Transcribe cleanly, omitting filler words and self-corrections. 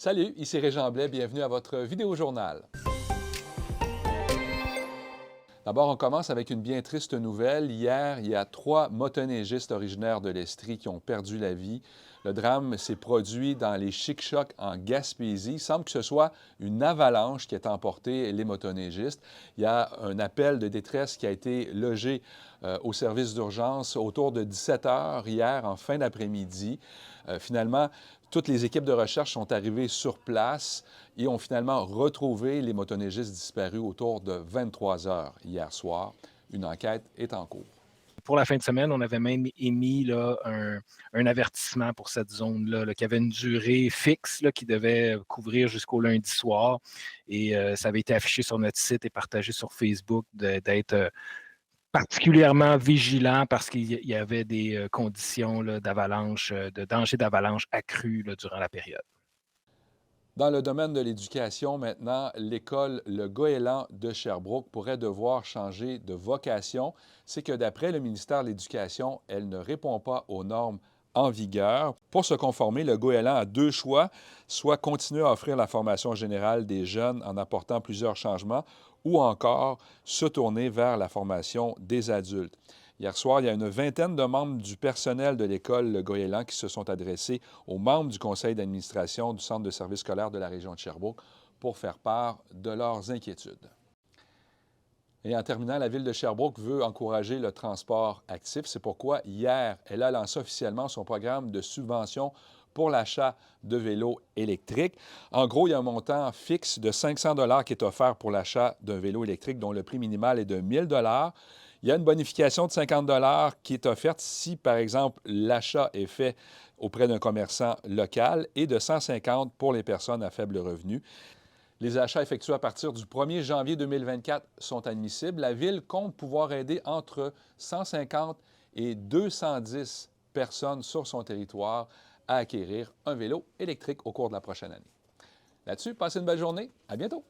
Salut, ici Régent Blais, bienvenue à votre vidéo-journal. D'abord, on commence avec une bien triste nouvelle. Hier, il y a 3 motoneigistes originaires de l'Estrie qui ont perdu la vie. Le drame s'est produit dans les Chic-Chocs en Gaspésie. Il semble que ce soit une avalanche qui a emporté les motoneigistes. Il y a un appel de détresse qui a été logé au service d'urgence autour de 17 heures hier, en fin d'après-midi. Finalement, toutes les équipes de recherche sont arrivées sur place et ont finalement retrouvé les motoneigistes disparus autour de 23 heures hier soir. Une enquête est en cours. Pour la fin de semaine, on avait même émis là, un avertissement pour cette zone-là, là, qui avait une durée fixe là, qui devait couvrir jusqu'au lundi soir. Et ça avait été affiché sur notre site et partagé sur Facebook d'être particulièrement vigilant parce qu'il y avait des conditions là, d'avalanche, de danger d'avalanche accru là, durant la période. Dans le domaine de l'éducation, maintenant, l'école Le Goéland de Sherbrooke pourrait devoir changer de vocation. C'est que d'après le ministère de l'Éducation, elle ne répond pas aux normes en vigueur. Pour se conformer, le Goéland a 2 choix, soit continuer à offrir la formation générale des jeunes en apportant plusieurs changements, ou encore se tourner vers la formation des adultes. Hier soir, il y a une vingtaine de membres du personnel de l'école Le Goéland qui se sont adressés aux membres du conseil d'administration du Centre de services scolaires de la région de Sherbrooke pour faire part de leurs inquiétudes. Et en terminant, la Ville de Sherbrooke veut encourager le transport actif. C'est pourquoi, hier, elle a lancé officiellement son programme de subvention pour l'achat de vélos électriques. En gros, il y a un montant fixe de 500 $ qui est offert pour l'achat d'un vélo électrique dont le prix minimal est de 1 000 $. Il y a une bonification de 50 $ qui est offerte si, par exemple, l'achat est fait auprès d'un commerçant local et de 150 $ pour les personnes à faible revenu. Les achats effectués à partir du 1er janvier 2024 sont admissibles. La Ville compte pouvoir aider entre 150 et 210 personnes sur son territoire à acquérir un vélo électrique au cours de la prochaine année. Là-dessus, passez une belle journée. À bientôt!